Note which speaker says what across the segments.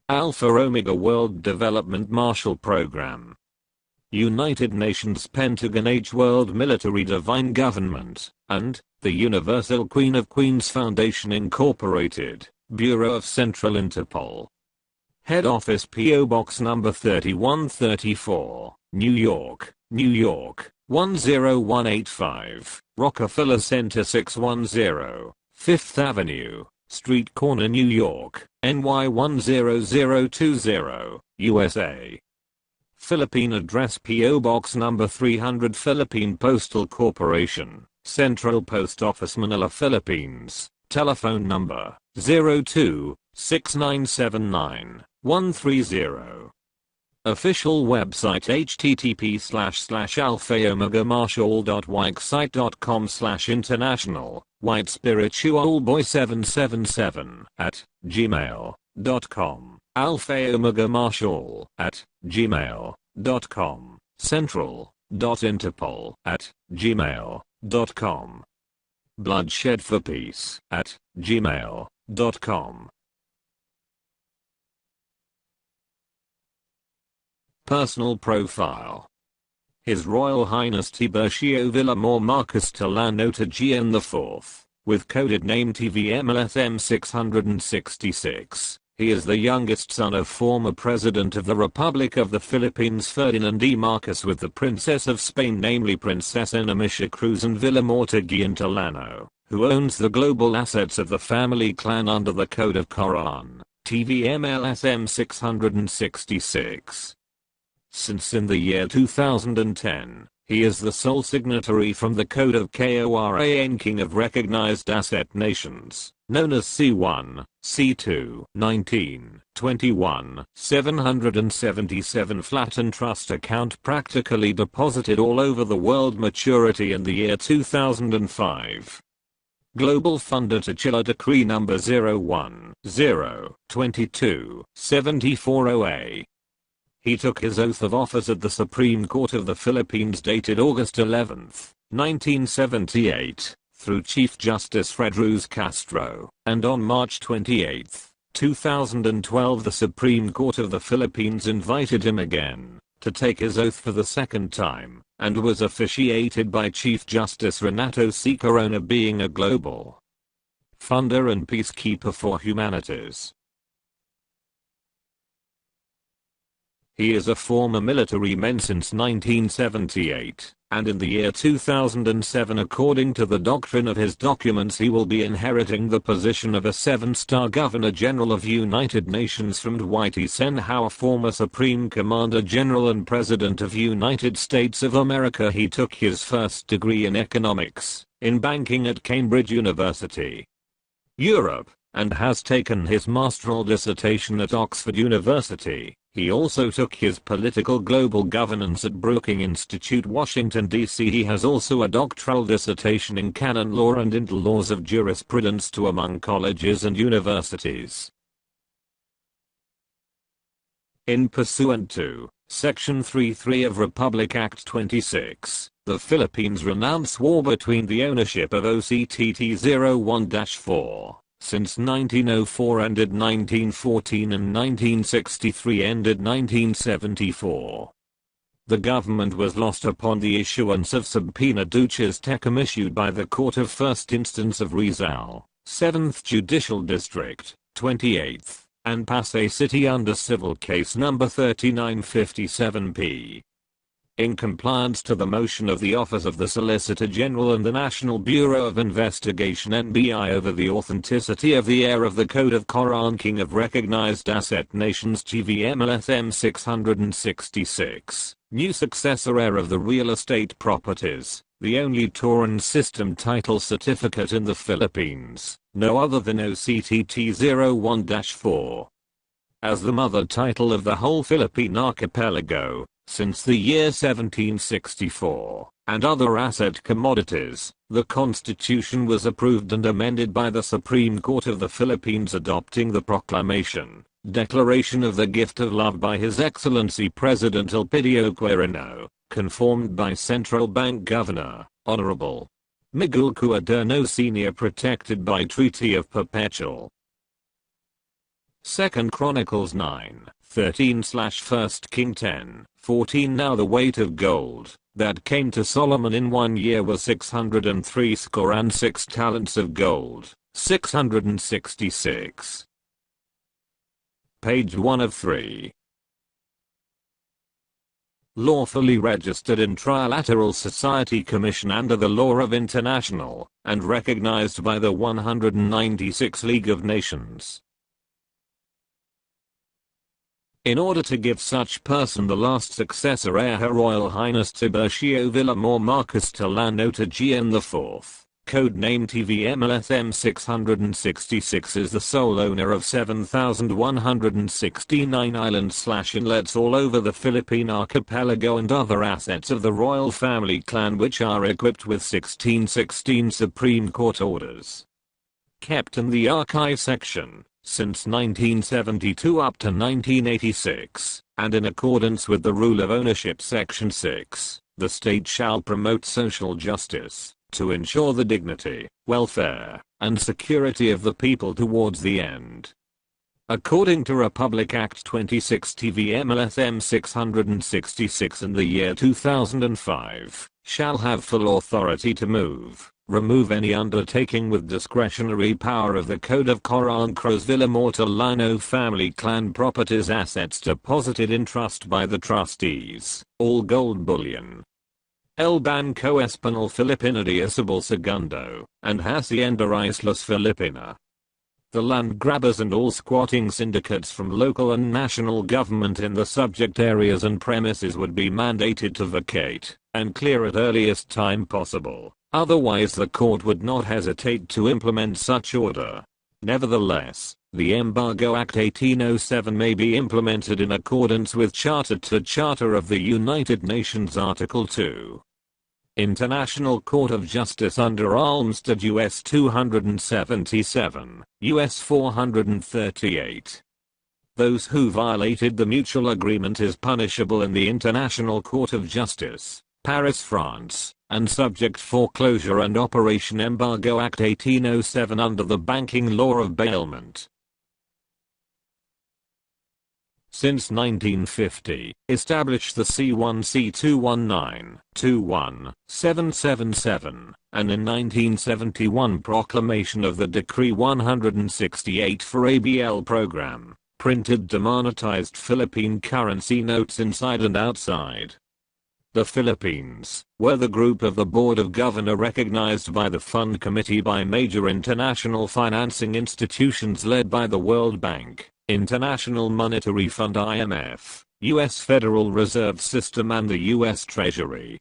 Speaker 1: Alpha Omega World Development Marshall Program. United Nations Pentagon H World Military Divine Government, and the Universal Queen of Queens Foundation Incorporated, Bureau of Central Interpol. Head Office P.O. Box number 3134, New York, New York, 10185, Rockefeller Center 610, Fifth Avenue, Street Corner, New York, NY 10020, USA. Philippine address P.O. Box number 300 Philippine Postal Corporation, Central Post Office Manila, Philippines. Telephone number 02-6979-130. Official website http://alphaomegamarshall.wixsite.com/international, White Spiritual Boy 777 @gmail.com, alphaomegamarshall @gmail.com, central.interpol @gmail.com, bloodshed4peace @gmail.com. Personal profile. His Royal Highness Tiburcio Villamor Marcus Tallano TAGEAN IV, with coded name TVMLSM 666. He is the youngest son of former President of the Republic of the Philippines Ferdinand E. Marcos with the Princess of Spain, namely Princess Amicia Cruz and Villamor TAGEAN Tallano, who owns the global assets of the family clan under the code of KORAN, TVMLSM 666. Since in the year 2010, he is the sole signatory from the Code of K.O.R.A.N, King of Recognized Asset Nations, known as C1, C2, 19, 21, 777 flat and trust account practically deposited all over the world, maturity in the year 2005. Global Funder Titular Decree number 010-22-7408. He took his oath of office at the Supreme Court of the Philippines dated August 11, 1978, through Chief Justice Fred Ruz Castro, and on March 28, 2012 the Supreme Court of the Philippines invited him again to take his oath for the second time, and was officiated by Chief Justice Renato C. Corona, being a global funder and peacekeeper for humanities. He is a former military man since 1978, and in the year 2007, according to the doctrine of his documents, he will be inheriting the position of a 7-star Governor General of United Nations from Dwight Eisenhower, former Supreme Commander General and President of United States of America. He took his first degree in economics, in banking at Cambridge University, Europe, and has taken his master's dissertation at Oxford University. He also took his political global governance at Brookings Institute, Washington, D.C. He has also a doctoral dissertation in canon law and in laws of jurisprudence to among colleges and universities. In pursuant to Section 33 of Republic Act 26, the Philippines renounce war between the ownership of OCTT-01-4. Since 1904 ended 1914 and 1963 ended 1974. The government was lost upon the issuance of subpoena duces tecum issued by the Court of First Instance of Rizal, 7th Judicial District, 28th, and Pasay City under Civil Case number 3957P. In compliance to the motion of the Office of the Solicitor General and the National Bureau of Investigation (NBI) over the authenticity of the heir of the Code of KORAN, King of Recognized Asset Nations TVMLSM 666, new successor heir of the real estate properties, the only Torrens system title certificate in the Philippines, no other than OCTT-01-4. As the mother title of the whole Philippine archipelago, since the year 1764, and other asset commodities, the Constitution was approved and amended by the Supreme Court of the Philippines, adopting the Proclamation, Declaration of the Gift of Love by His Excellency President Elpidio Quirino, conformed by Central Bank Governor, Honorable Miguel Cuaderno Sr., protected by Treaty of Perpetual 2 Chronicles 9:13/1 King 10:14. Now the weight of gold that came to Solomon in 1 year was 603 score and 6 talents of gold, 666. Page 1 of 3. Lawfully registered in Trilateral Society Commission under the law of international, and recognized by the 196 League of Nations. In order to give such person the last successor heir, Her Royal Highness TIBURCIO VILLAMOR Marquis TALLANO TAGEAN IV, code name TVMLSM 666, is the sole owner of 7,169 islands/inlets all over the Philippine archipelago and other assets of the royal family clan, which are equipped with 1616 Supreme Court orders. Kept in the archive section since 1972 up to 1986, and in accordance with the Rule of Ownership Section 6, the state shall promote social justice to ensure the dignity, welfare, and security of the people towards the end. According to Republic Act 26 TVMLSM 666 in the year 2005, shall have full authority to move, remove any undertaking with discretionary power of the Code of KORAN Villamor TALLANO family clan properties assets deposited in trust by the trustees, all gold bullion. El Banco Espanol Filipina de Isabel Segundo, and Hacienda Islas Filipina. The land grabbers and all squatting syndicates from local and national government in the subject areas and premises would be mandated to vacate and clear at earliest time possible. Otherwise the court would not hesitate to implement such order. Nevertheless, the Embargo Act 1807 may be implemented in accordance with Charter of the United Nations Article 2. International Court of Justice under Almstead US 277, US 438. Those who violated the mutual agreement is punishable in the International Court of Justice, Paris, France, and subject foreclosure and Operation Embargo Act 1807 under the banking law of bailment. Since 1950, established the C1 C219 21 777, and in 1971 proclamation of the Decree 168 for ABL program, printed demonetized Philippine currency notes inside and outside. The Philippines were the group of the Board of Governors recognized by the Fund Committee by major international financing institutions led by the World Bank, International Monetary Fund IMF, US Federal Reserve System and the US Treasury.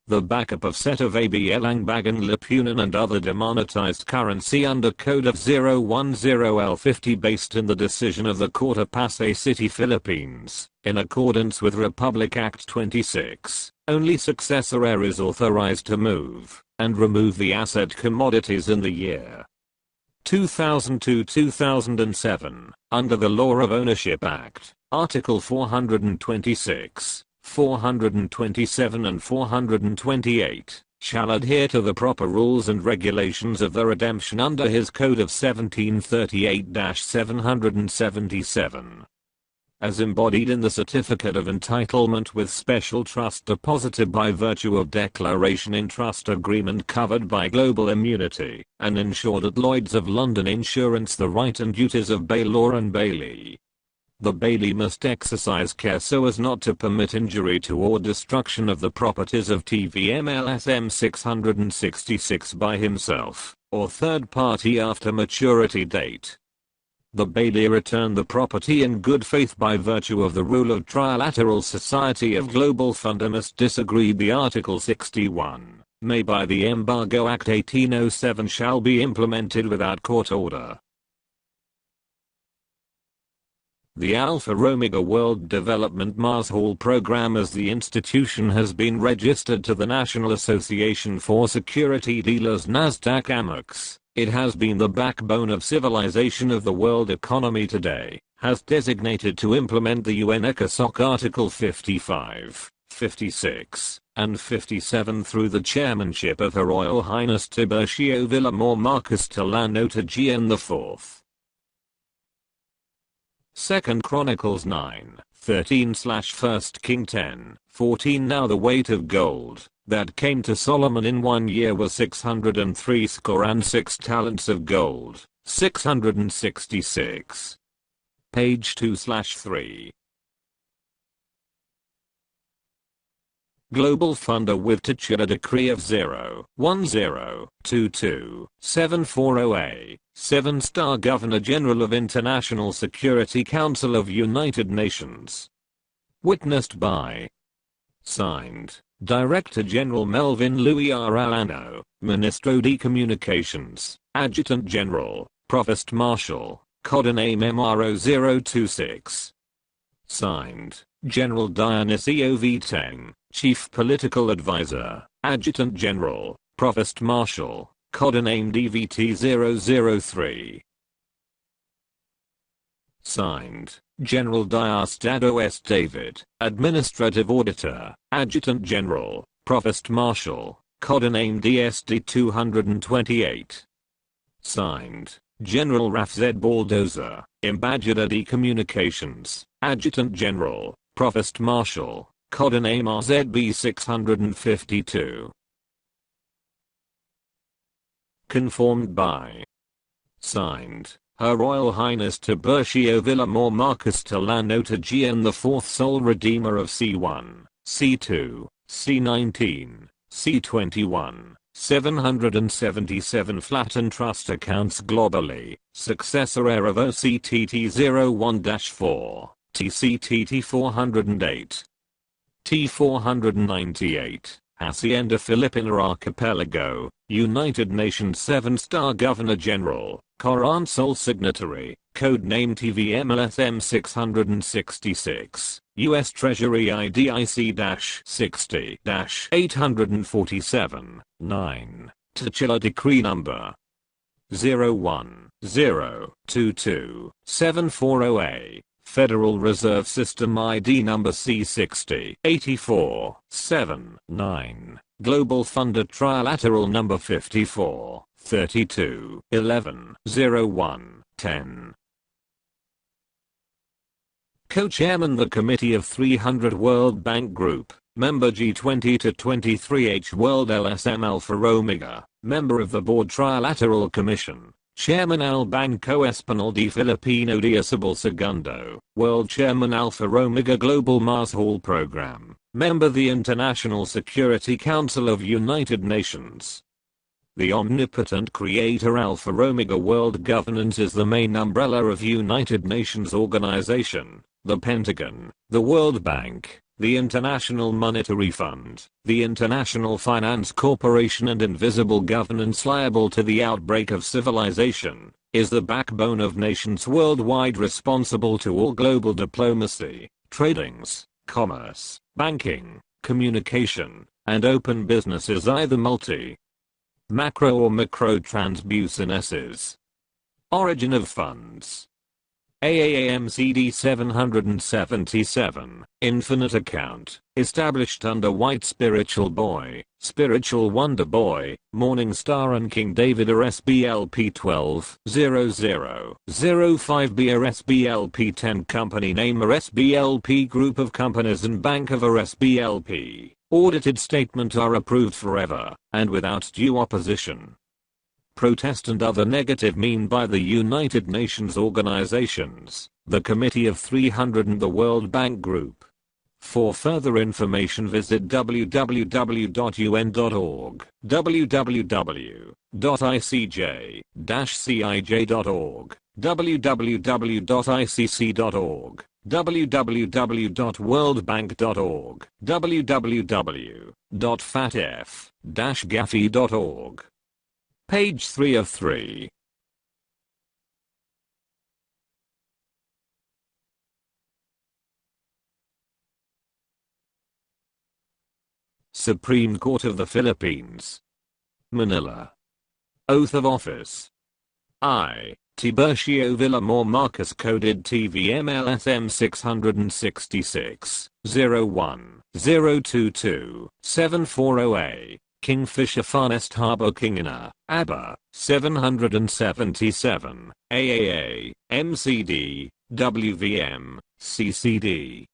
Speaker 1: The backup of set of ABL Angbagan Lipunan and other demonetized currency under Code of 010L50 based in the decision of the Court of Pasay City, Philippines, in accordance with Republic Act 26, only successor heir is authorized to move and remove the asset commodities in the year 2002-2007, under the Law of Ownership Act, Article 426, 427 and 428, shall adhere to the proper rules and regulations of the redemption under his Code of 1738-777. As embodied in the Certificate of Entitlement with Special Trust deposited by virtue of Declaration in Trust Agreement covered by Global Immunity, and insured at Lloyd's of London Insurance the right and duties of bailor and bailee. The bailee must exercise care so as not to permit injury to or destruction of the properties of TVMLSM 666 by himself, or third party after maturity date. The bailee return the property in good faith by virtue of the rule of Trilateral Society of Global Fund must disagree. The Article 61, may by the Embargo Act 1807 shall be implemented without court order. The Alpha Omega World Development Mars Hall Program as the institution has been registered to the National Association for Security Dealers Nasdaq Amex. It has been the backbone of civilization of the world economy today, has designated to implement the UN ECOSOC Article 55, 56, and 57 through the chairmanship of Her Royal Highness TIBURCIO VILLAMOR Marquis TALLANO TAGEAN IV. 2 Chronicles 9:13/1 King 10:14. Now the weight of gold that came to Solomon in 1 year was 603 score and 6 talents of gold, 666. Page 2/3. Global funder with titular decree of 010227408, 7-star Governor General of International Security Council of United Nations. Witnessed by. Signed, Director General Melvin Louis Arellano, Ministro de Communications, Adjutant General, Provost Marshal, Codename MRO026. Signed, General Dionisio Viteng, Chief Political Advisor, Adjutant General, Provost Marshal, Codename DVT003. Signed, General Diosdado S. David, Administrative Auditor, Adjutant General, Provost Marshal, Codename DSD228. Signed, General Rafzed Baldoza, Ambassador de Communications, Adjutant General, Provost Marshal, Codename RZB652. Conformed by. Signed, Her Royal Highness Tiburcio Villamor Marcus Tallano TAGEAN the 4th Sole Redeemer of C1, C2, C19, C21, 777 flat and trust accounts globally, Successor Heir of OCTT01-4, TCTT 408, T498, Hacienda Filipina Archipelago, United Nations 7-star Governor General, KORAN sole signatory, codename TVMLSM 666, U.S. Treasury IDIC-60-847, 9, titular decree number 010227408. Federal Reserve System ID number C60-84-7-9, Global Funder Trilateral number 54-32-11-01-10. Co-Chairman the Committee of 300 World Bank Group, Member G20 to 23H World LSM Alpha Omega, Member of the Board Trilateral Commission. Chairman Al Banco Espanol de Filipino de Isabel Segundo, World Chairman Alpha Omega Global Mars Hall Program, Member the International Security Council of United Nations. The omnipotent creator Alpha Omega World Governance is the main umbrella of United Nations Organization, the Pentagon, the World Bank, the International Monetary Fund, the International Finance Corporation and invisible governance liable to the outbreak of civilization, is the backbone of nations worldwide responsible to all global diplomacy, tradings, commerce, banking, communication, and open businesses either macro or micro transbusinesses. Origin of funds. AAAMCD 777, Infinite Account, established under White Spiritual Boy, Spiritual Wonder Boy, Morning Star and King David RSBLP 120005 B RSBLP 10 Company Name RSBLP Group of Companies and Bank of RSBLP. Audited statement are approved forever, and without due opposition. Protest and other negative mean by the United Nations organizations, the Committee of 300 and the World Bank Group. For further information visit www.un.org, www.icj-cij.org, www.icc.org, www.worldbank.org, www.fatf-gafi.org. Page 3 of 3. Supreme Court of the Philippines. Manila. Oath of Office. I, Tiburcio Villamor Marcus coded TVMLSM 666 01 022 740A. Kingfisher Farnest Harbor Kingina, ABBA, 777, AAA, MCD, WVM, CCD.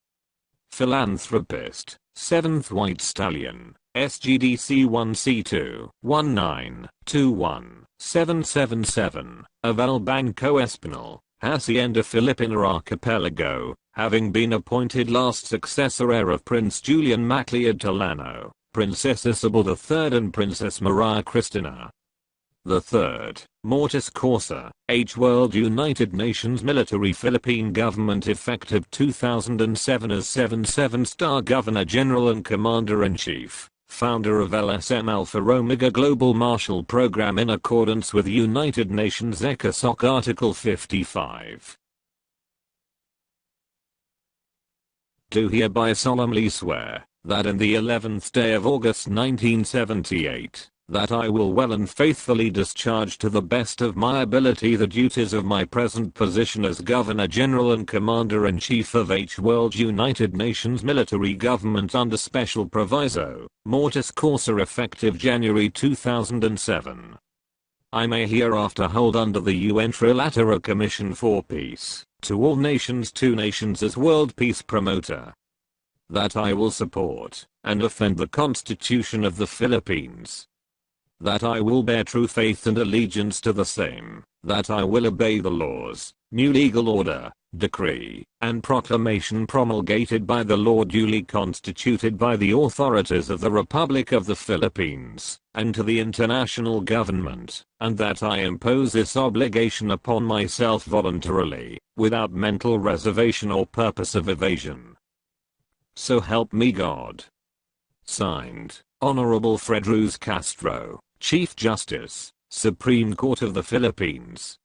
Speaker 1: Philanthropist, 7th White Stallion, SGDC 1C2, 1921777, Aval Banco Espanol, Hacienda Filipina Archipelago, having been appointed last successor heir of Prince Julian Macleod TALLANO, Princess Isabel III and Princess Maria Cristina. The third, Mortis Causa, H. World United Nations Military Philippine Government effective 2007 as 7-star Governor General and Commander-in-Chief, founder of LSM Alpha Omega Global Marshall Program in accordance with United Nations ECOSOC Article 55. Do hereby solemnly swear, that in the 11th day of August 1978, that I will well and faithfully discharge to the best of my ability the duties of my present position as Governor General and Commander-in-Chief of H. World United Nations Military Government under Special Proviso, Mortis Causa effective January 2007. I may hereafter hold under the UN Trilateral Commission for Peace, to all nations 2 nations as World Peace Promoter. That I will support, and defend the Constitution of the Philippines. That I will bear true faith and allegiance to the same, that I will obey the laws, new legal order, decree, and proclamation promulgated by the law duly constituted by the authorities of the Republic of the Philippines, and to the international government, and that I impose this obligation upon myself voluntarily, without mental reservation or purpose of evasion. So help me God. Signed, Honorable Fred Ruz Castro, Chief Justice, Supreme Court of the Philippines.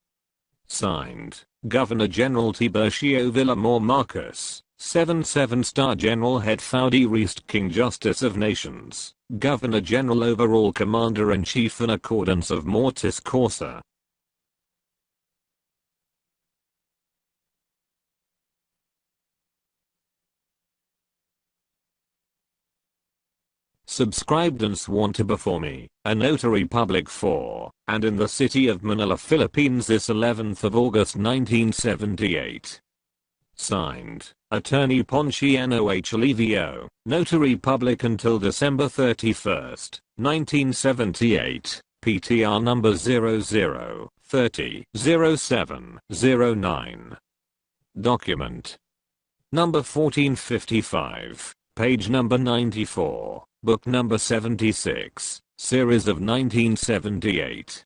Speaker 1: Signed, Governor General Tiburcio Villamor Marcos, 7-star General Head Foudy Reist King Justice of Nations, Governor General Overall Commander-in-Chief in accordance of Mortis Causa. Subscribed and sworn to before me, a notary public for, and in the city of Manila, Philippines this 11th of August 1978. Signed, Attorney Ponciano H. Alivio, Notary Public until December 31st, 1978, PTR number 00300709. Document number 1455, page number 94. Book number 76, series of 1978.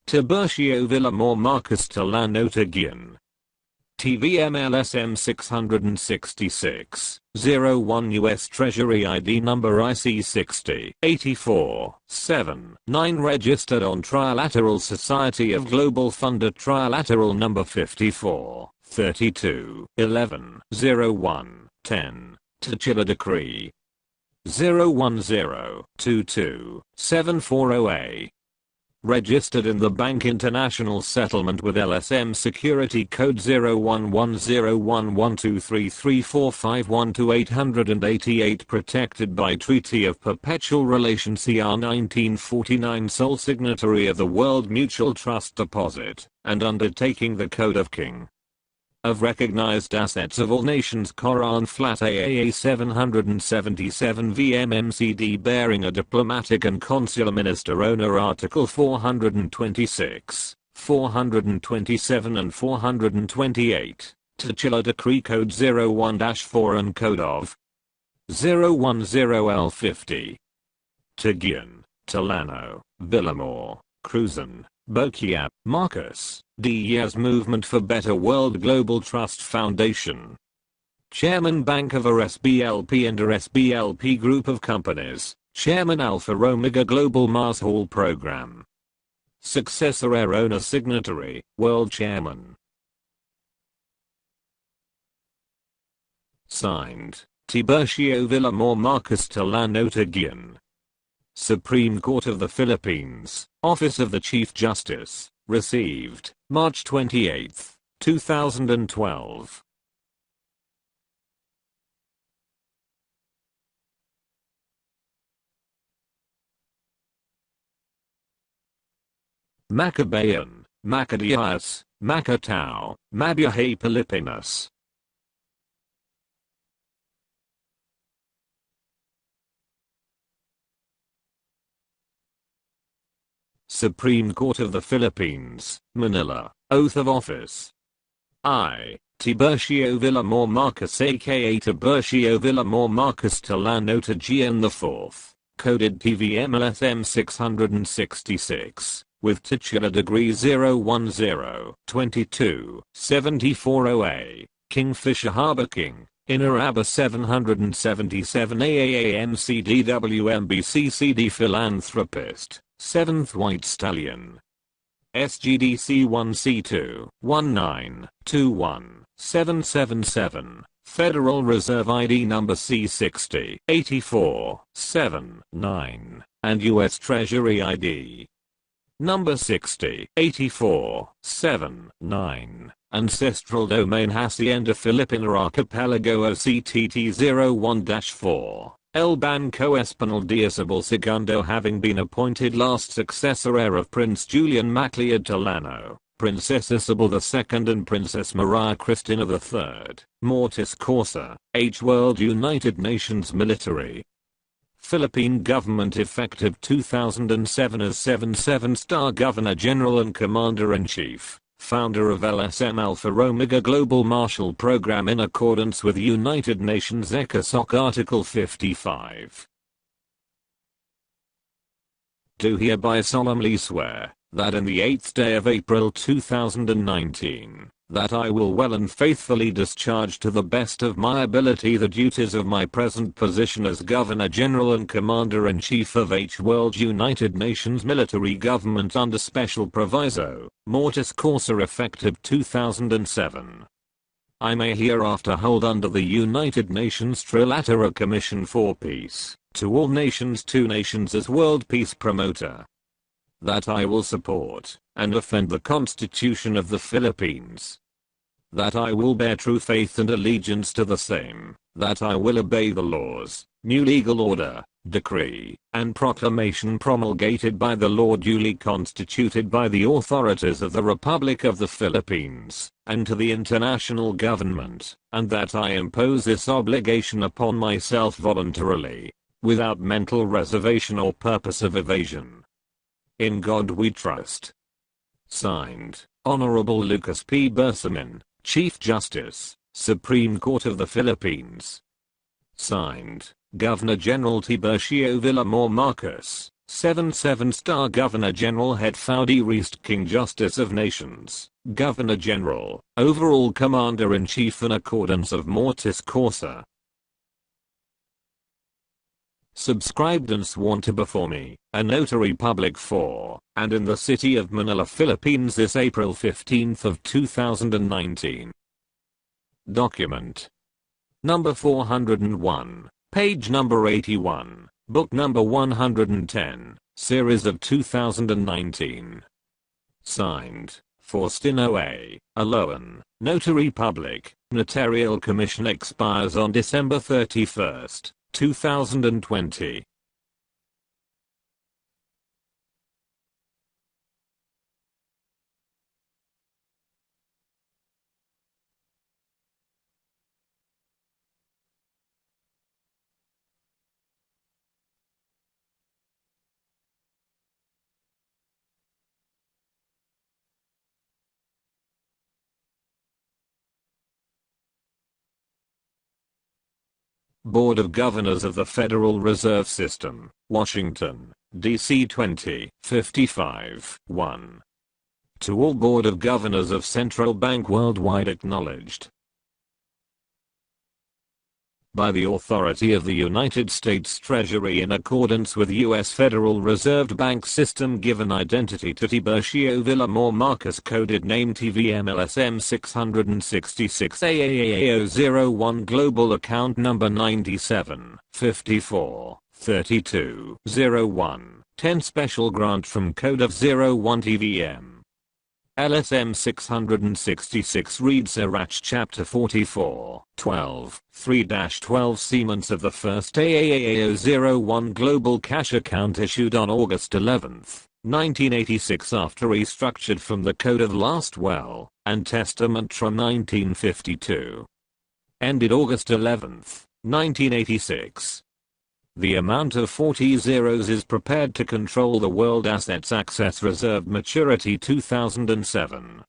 Speaker 1: Tiburcio Villamor Marcos TALLANO TAGEAN. TVMLSM 666, 01 US Treasury ID number IC 60, 84, 7, 9 registered on Trilateral Society of Global Funder Trilateral number 54, 32, 11, 01, 10, Titular Decree 010227408. Registered in the Bank International Settlement with LSM Security Code 011012334512 protected by Treaty of Perpetual Relation CR 1949 sole signatory of the World Mutual Trust Deposit, and undertaking the Code of King of Recognized Assets of All Nations KORAN flat AAA 777 VMMCD bearing a diplomatic and consular minister owner Article 426, 427 and 428, Titular Decree Code 01-4 and Code of 010L50. TAGEAN, TALLANO, Villamor, Cruzan, Boquiap, Marcos, Diaz Movement for Better World Global Trust Foundation. Chairman Bank of RSBLP and RSBLP Group of Companies, Chairman Alpha Omega Global Mars Hall Program. Successor heir owner signatory, World Chairman. Signed, Tiburcio Villamor Marcos TALLANO TAGEAN. Supreme Court of the Philippines, Office of the Chief Justice, received, March 28, 2012. Macabaean, Macadias, Macatao, Mabuhay Pilipinas. Supreme Court of the Philippines, Manila, Oath of Office. I, Tiburcio Villamor Marcos aka Tiburcio Villamor Marcos Tallano TAGEAN IV, coded TVMLSM 666, with titular degree 010-22-74OA, Kingfisher Harbor King, Inner Aber 777 AAAMCDWMBCCD Philanthropist, 7th White Stallion. SGDC 1C2 1921777, Federal Reserve ID number C60 84 79, and US Treasury ID number 60 84 79. Ancestral Domain Hacienda Filipina Archipelago OCTT 01-4. El Banco Espanol de Isabel II having been appointed last successor heir of Prince Julian Macleod Tallano, Princess Isabel II and Princess Maria Cristina III, Mortis Causa, H. World United Nations Military. Philippine government effective 2007 as 77-star Governor General and Commander-in-Chief. Founder of LSM Alpha Omega Global Marshall Program in accordance with United Nations ECOSOC Article 55. Do hereby solemnly swear, that in the 8th day of April 2019, that I will well and faithfully discharge to the best of my ability the duties of my present position as Governor General and Commander-in-Chief of H. World United Nations Military Government under Special Proviso, Mortis Causa effective 2007. I may hereafter hold under the United Nations Trilateral Commission for Peace, to all nations 2 nations as World Peace Promoter. That I will support, and defend the Constitution of the Philippines. That I will bear true faith and allegiance to the same. That I will obey the laws, new legal order, decree, and proclamation promulgated by the law duly constituted by the authorities of the Republic of the Philippines, and to the international government, and that I impose this obligation upon myself voluntarily, without mental reservation or purpose of evasion. In God we trust. Signed, Honorable Lucas P. Bersamin, Chief Justice, Supreme Court of the Philippines. Signed, Governor General Tiburcio Villamor Marcos, 77-star Governor General Het Foudy Reest King Justice of Nations, Governor General, Overall Commander-in-Chief in accordance of Mortis Causa. Subscribed and sworn to before me, a notary public for, and in the city of Manila, Philippines this April 15th of 2019. Document number 401, page number 81, book number 110, series of 2019. Signed, Faustino A. Aloan, Notary Public, Notarial Commission expires on December 31st. 2020. Board of Governors of the Federal Reserve System, Washington, D.C. 2055, 1. To all Board of Governors of Central Bank worldwide acknowledged by the authority of the United States Treasury in accordance with U.S. Federal Reserve Bank System given identity to Tiburcio Villamor Marcos coded name TVMLSM 666 AAAO01 Global Account Number 97 54 32 01 10 Special Grant from Code of 01 TVM LSM 666 reads Sirach chapter 44, 12, 3-12 Sequence of the first AAAO01 global cash account issued on August 11, 1986 after restructured from the Code of Last Will and Testament from 1952. Ended August 11, 1986. The amount of 40 zeros is prepared to control the world assets access reserve maturity 2007.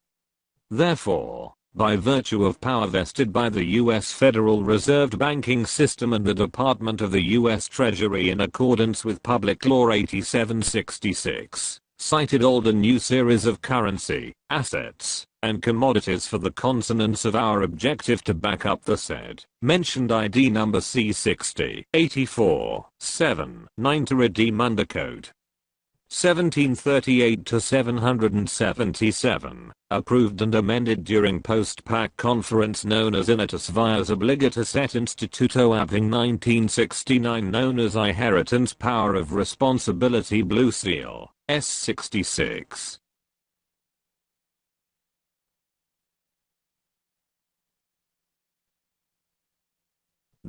Speaker 1: Therefore, by virtue of power vested by the U.S. Federal Reserve banking system and the Department of the U.S. Treasury in accordance with Public Law 8766, cited old and new series of currency, assets, and commodities for the consonants of our objective to back up the said mentioned ID number C60 84 7 9 to redeem under code 1738 to 777, approved and amended during post-PAC conference known as Unitas Vias Obligatus et Instituto Apping 1969 known as Inheritance Power of Responsibility Blue Seal, S66.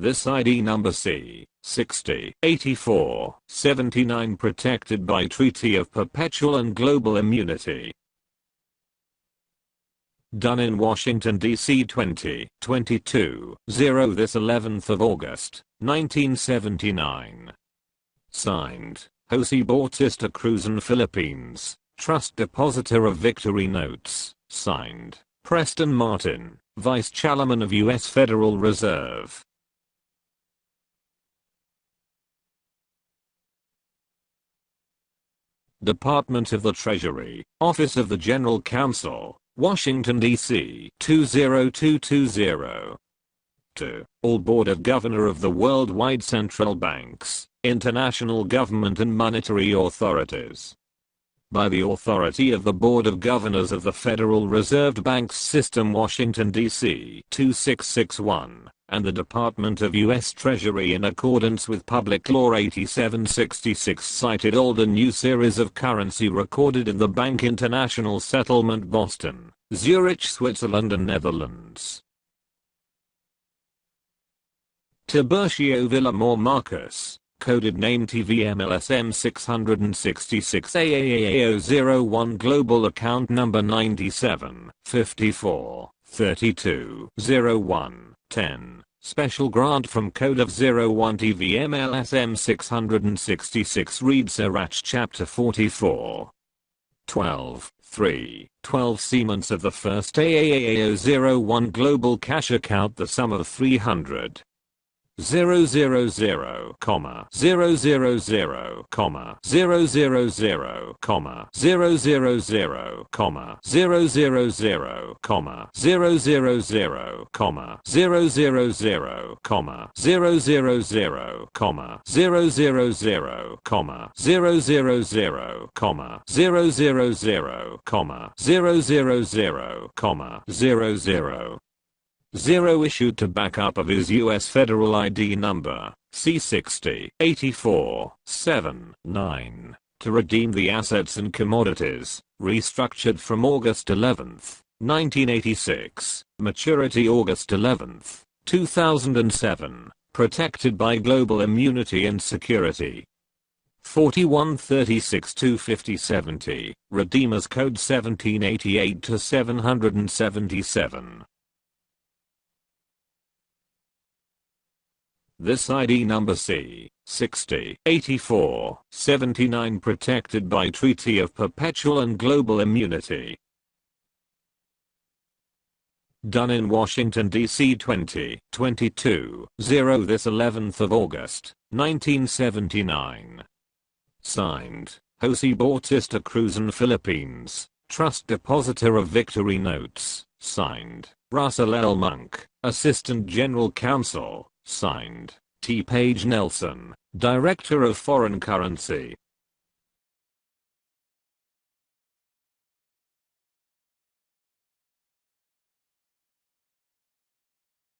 Speaker 1: This ID number C60 84 79 protected by Treaty of Perpetual and Global Immunity. Done in Washington, D.C. 2022 0 this 11th of August, 1979. Signed, Jose Bautista Cruzan, Philippines, Trust Depositor of Victory Notes. Signed, Preston Martin, Vice Chairman of U.S. Federal Reserve. Department of the Treasury, Office of the General Counsel, Washington, D.C. 20220. To all Board of Governor of the Worldwide Central Banks, International Government and Monetary Authorities. By the authority of the Board of Governors of the Federal Reserve Banks System, Washington, D.C. 2661. And the Department of U.S. Treasury in accordance with Public Law 8766 cited old and new series of currency recorded in the Bank International Settlement Boston, Zurich, Switzerland and Netherlands. Tiburcio Villamor Marcus, coded name TVMLSM 666 AAAO01 Global Account Number 97 54 32 01 10. Special grant from Code of 01 TVMLSM 666 reads Sirach chapter 44. 12, 3-12 Sequence of the first AAAO01 global cash account the sum of 300. 000, 000, 000, 000, 000, 000, 000, 000, 000, 000, 0 issued to backup of his U.S. Federal ID number, C60 84 7 9, to redeem the assets and commodities, restructured from August 11, 1986, maturity August 11, 2007, protected by global immunity and security. 4136-25070, Redeemers Code 1788 to 777. This ID number C60 84 79 protected by Treaty of Perpetual and Global Immunity. Done in Washington, D.C. 2022 0 this 11th of August, 1979. Signed, Jose Bautista Cruzan, Philippines, Trust Depositor of Victory Notes. Signed, Russell L. Monk, Assistant General Counsel. Signed, T. Page Nelson, Director of Foreign Currency.